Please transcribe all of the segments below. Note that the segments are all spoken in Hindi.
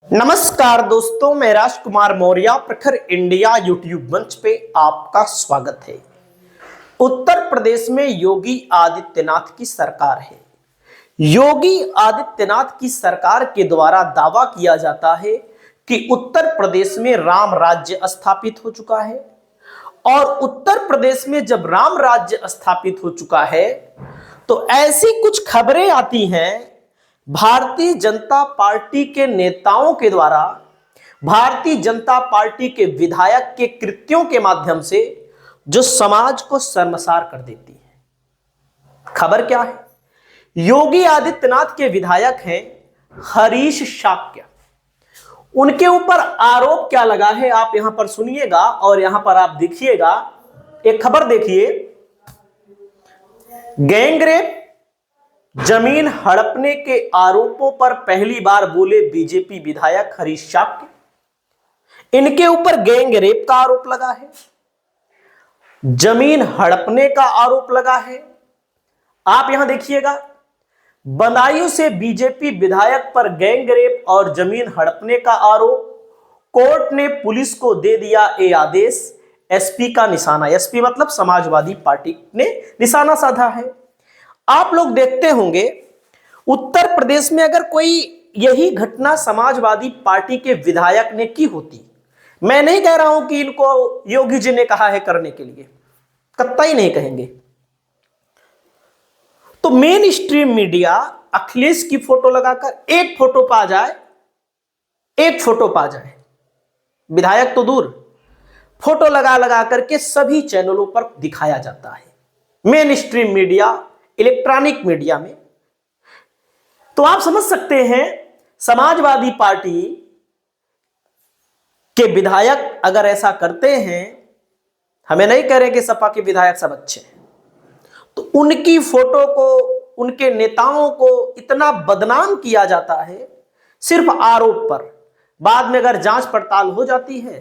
नमस्कार दोस्तों, मैं राजकुमार मौर्य प्रखर इंडिया यूट्यूब मंच पे आपका स्वागत है। उत्तर प्रदेश में योगी आदित्यनाथ की सरकार है। योगी आदित्यनाथ की सरकार के द्वारा दावा किया जाता है कि उत्तर प्रदेश में राम राज्य स्थापित हो चुका है। और उत्तर प्रदेश में जब राम राज्य स्थापित हो चुका है तो ऐसी कुछ खबरें आती हैं भारतीय जनता पार्टी के नेताओं के द्वारा, भारतीय जनता पार्टी के विधायक के कृत्यों के माध्यम से, जो समाज को शर्मसार कर देती है। खबर क्या है? योगी आदित्यनाथ के विधायक हैं हरीश शाक्य। उनके ऊपर आरोप क्या लगा है आप यहां पर सुनिएगा और यहां पर आप देखिएगा। एक खबर देखिए, गैंगरेप, जमीन हड़पने के आरोपों पर पहली बार बोले बीजेपी विधायक हरीश शाक्य। इनके ऊपर गैंगरेप का आरोप लगा है, जमीन हड़पने का आरोप लगा है। आप यहां देखिएगा, बदायूं से बीजेपी विधायक पर गैंगरेप और जमीन हड़पने का आरोप। कोर्ट ने पुलिस को दे दिया ये आदेश। एसपी का निशाना, एसपी मतलब समाजवादी पार्टी ने निशाना साधा है। आप लोग देखते होंगे उत्तर प्रदेश में अगर कोई यही घटना समाजवादी पार्टी के विधायक ने की होती, मैं नहीं कह रहा हूं कि इनको योगी जी ने कहा है करने के लिए, कतई नहीं कहेंगे, तो मेन स्ट्रीम मीडिया अखिलेश की फोटो लगाकर एक फोटो पा जाए, एक फोटो पा जाए, विधायक तो दूर, फोटो लगा लगा करके सभी चैनलों पर दिखाया जाता है, main stream media, electronic media में। तो आप समझ सकते हैं समाजवादी पार्टी के विधायक अगर ऐसा करते हैं, हमें नहीं कह रहे कि सपा के विधायक सब अच्छे हैं, तो उनकी फोटो को, उनके नेताओं को इतना बदनाम किया जाता है सिर्फ आरोप पर। बाद में अगर जांच पड़ताल हो जाती है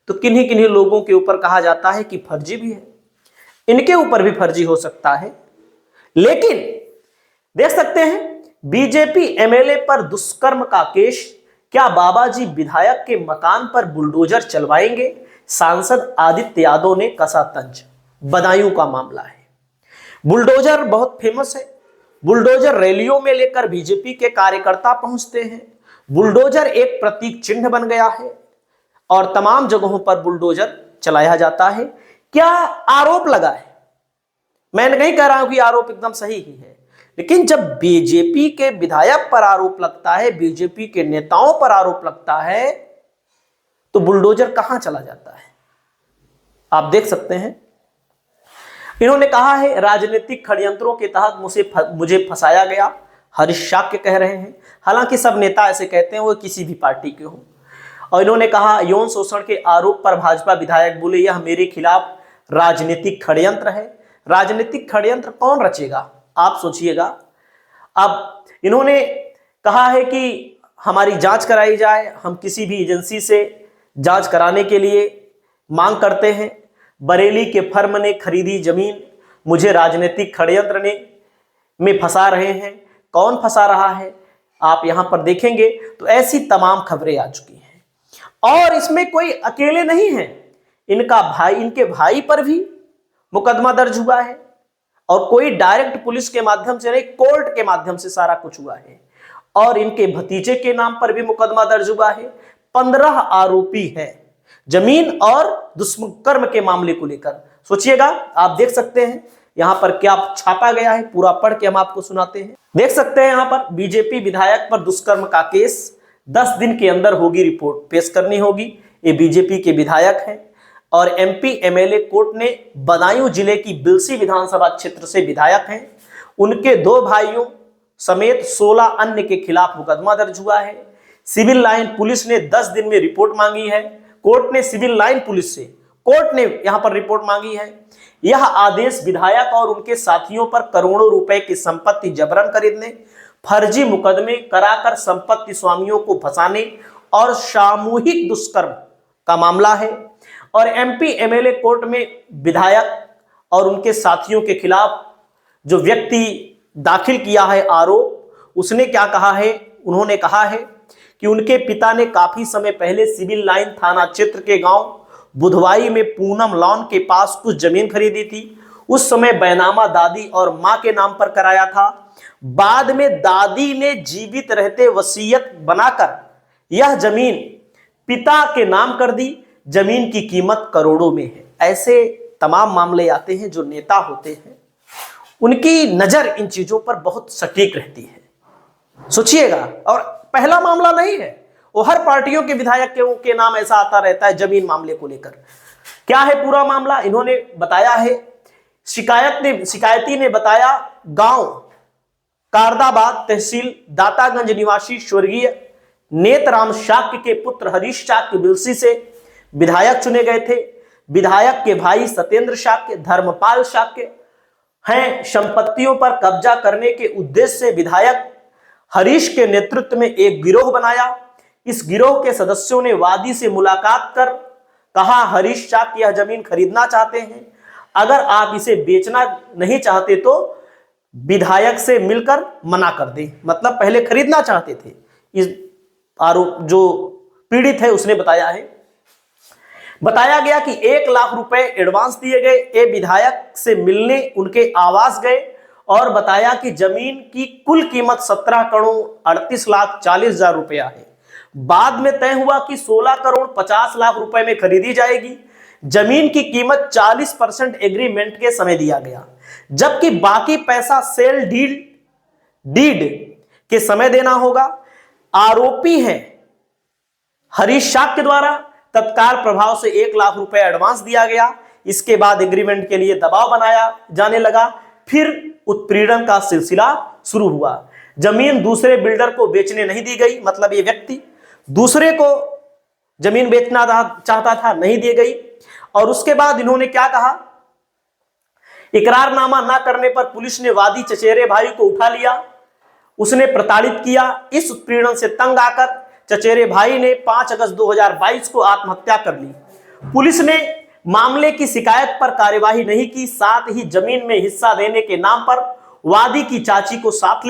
तो किन्हीं किन्हीं लोगों के ऊपर कहा जाता है कि फर्जी भी है। इनके ऊपर भी फर्जी हो सकता है, लेकिन देख सकते हैं बीजेपी एमएलए पर दुष्कर्म का केस। क्या बाबाजी विधायक के मकान पर बुलडोजर चलवाएंगे? सांसद आदित्य यादव ने कसा तंज। बदायूं का मामला है। बुलडोजर बहुत फेमस है। बुलडोजर रैलियों में लेकर बीजेपी के कार्यकर्ता पहुंचते हैं। बुलडोजर एक प्रतीक चिन्ह बन गया है और तमाम जगहों पर बुलडोजर चलाया जाता है। क्या आरोप लगा है? मैं नहीं कह रहा हूं कि आरोप एकदम सही ही है, लेकिन जब बीजेपी के विधायक पर आरोप लगता है, बीजेपी के नेताओं पर आरोप लगता है, तो बुलडोजर कहां चला जाता है? आप देख सकते हैं। इन्होंने कहा है राजनीतिक षड्यंत्रों के तहत मुझे फंसाया गया, हरीश शाक्य कह रहे हैं। हालांकि सब नेता ऐसे कहते हैं, वो किसी भी पार्टी के हो। और इन्होंने कहा यौन शोषण के आरोप पर भाजपा विधायक बोले यह मेरे खिलाफ राजनीतिक षड्यंत्र है। राजनीतिक षड्यंत्र कौन रचेगा, आप सोचिएगा। अब इन्होंने कहा है कि हमारी जांच कराई जाए, हम किसी भी एजेंसी से जांच कराने के लिए मांग करते हैं। बरेली के फर्म ने खरीदी जमीन, मुझे राजनीतिक षड्यंत्र में फंसा रहे हैं। कौन फंसा रहा है आप यहां पर देखेंगे तो ऐसी तमाम खबरें आ चुकी हैं। और इसमें कोई अकेले नहीं है, इनका भाई, इनके भाई पर भी मुकदमा दर्ज हुआ है। और कोई डायरेक्ट पुलिस के माध्यम से नहीं, कोर्ट के माध्यम से सारा कुछ हुआ है। और इनके भतीजे के नाम पर भी मुकदमा दर्ज हुआ है। 15 आरोपी हैं जमीन और दुष्कर्म के मामले को लेकर। सोचिएगा, आप देख सकते हैं यहां पर क्या छापा गया है, पूरा पढ़ के हम आपको सुनाते हैं। देख सकते हैं यहां पर बीजेपी विधायक पर दुष्कर्म का केस, 10 दिन के अंदर होगी रिपोर्ट, पेश करनी होगी। ये बीजेपी के विधायक हैं। और एमपी एमएलए कोर्ट ने बदायूं जिले की बिलसी विधानसभा क्षेत्र से विधायक हैं, उनके 2 भाइयों समेत 16 अन्य के खिलाफ मुकदमा दर्ज हुआ है। सिविल लाइन पुलिस ने 10 दिन में रिपोर्ट मांगी है। कोर्ट ने सिविल लाइन पुलिस से, कोर्ट ने यहां पर रिपोर्ट मांगी है। यह आदेश विधायक और उनके साथियों पर करोड़ों रुपए की संपत्ति जबरन खरीदने, फर्जी मुकदमे कराकर संपत्ति स्वामियों को फंसाने और सामूहिक दुष्कर्म का मामला है। और एमपी एमएलए कोर्ट में विधायक और उनके साथियों के खिलाफ जो व्यक्ति दाखिल किया है आरोप, उसने क्या कहा है? उन्होंने कहा है कि उनके पिता ने काफी समय पहले सिविल लाइन थाना क्षेत्र के गांव बुधवाई में पूनम लॉन के पास कुछ जमीन खरीदी थी। उस समय बैनामा दादी और मां के नाम पर कराया था। बाद में दादी ने जीवित रहते वसीयत बनाकर यह जमीन पिता के नाम कर दी। जमीन की कीमत करोड़ों में है। ऐसे तमाम मामले आते हैं, जो नेता होते हैं उनकी नजर इन चीजों पर बहुत सटीक रहती है। सोचिएगा, और पहला मामला नहीं है, वो हर पार्टियों के विधायक के नाम ऐसा आता रहता है जमीन मामले को लेकर। क्या है पूरा मामला, इन्होंने बताया है। शिकायती ने बताया, गांव कारदाबाद तहसील दातागंज निवासी स्वर्गीय नेतराम शाक्य के पुत्र हरीश शाक्य बिलसी से विधायक चुने गए थे। विधायक के भाई सत्येंद्र शाक्य, धर्मपाल शाक्य हैं। संपत्तियों पर कब्जा करने के उद्देश्य से विधायक हरीश के नेतृत्व में एक गिरोह बनाया। इस गिरोह के सदस्यों ने वादी से मुलाकात कर कहा, हरीश शाक्य यह जमीन खरीदना चाहते हैं, अगर आप इसे बेचना नहीं चाहते तो विधायक से मिलकर मना कर दें। मतलब पहले खरीदना चाहते थे, इस आरोप जो पीड़ित है उसने बताया है। बताया गया कि 1 लाख रुपए एडवांस दिए गए। ये विधायक से मिलने उनके आवास गए और बताया कि जमीन की कुल कीमत 17 करोड़ 38 लाख 40 हजार रुपया है। बाद में तय हुआ कि 16 करोड़ 50 लाख रुपए में खरीदी जाएगी। जमीन की कीमत 40% एग्रीमेंट के समय दिया गया, जबकि बाकी पैसा सेल डीड के समय देना होगा। आरोपी है हरीश शाक्य द्वारा तत्काल प्रभाव से 1 लाख रुपए एडवांस दिया गया। इसके बाद एग्रीमेंट के लिए दबाव बनाया जाने लगा। फिर उत्पीड़न का सिलसिला शुरू हुआ। जमीन दूसरे बिल्डर को बेचने नहीं दी गई, मतलब ये व्यक्ति दूसरे को जमीन बेचना चाहता था, नहीं दी गई। और उसके बाद इन्होंने क्या कहा, इकरारनामा ना करने पर पुलिस ने वादी चचेरे भाई को उठा लिया। उसने प्रताड़ित किया। इस उत्पीड़न से तंग आकर चचेरे भाई ने 5 अगस्त 2022 को आत्महत्या कर ली। पुलिस ने मामले की शिकायत पर कार्यवाही नहीं की। साथ ही जमीन में हिस्सा देने के नाम पर वादी की चाची को साथ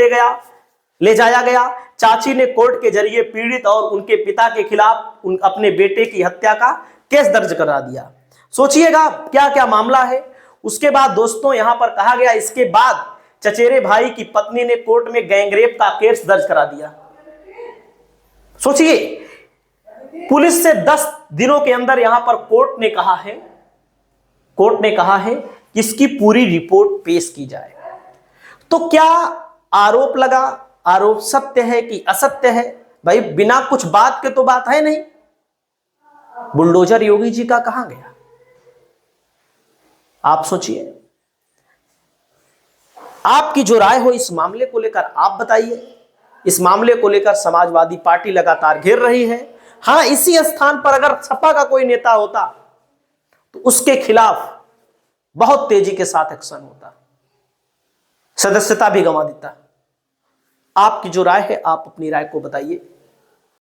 ले जाया गया। चाची ने कोर्ट के जरिए पीड़ित और उनके पिता के खिलाफ अपने बेटे की हत्या का केस दर्ज करा दिया। सोचिएगा क्या क्या मामला है। उसके बाद दोस्तों यहां पर कहा गया, इसके बाद चचेरे भाई की पत्नी ने कोर्ट में गैंगरेप का केस दर्ज करा दिया। सोचिए, पुलिस से 10 दिनों के अंदर यहां पर कोर्ट ने कहा है कि इसकी पूरी रिपोर्ट पेश की जाए। तो क्या आरोप लगा, आरोप सत्य है कि असत्य है? भाई बिना कुछ बात के तो बात है नहीं। बुलडोजर योगी जी का कहां गया? आप सोचिए, आपकी जो राय हो इस मामले को लेकर आप बताइए। इस मामले को लेकर समाजवादी पार्टी लगातार घेर रही है। हां, इसी स्थान पर अगर सपा का कोई नेता होता तो उसके खिलाफ बहुत तेजी के साथ एक्शन होता, सदस्यता भी गंवा देता। आपकी जो राय है, आप अपनी राय को बताइए।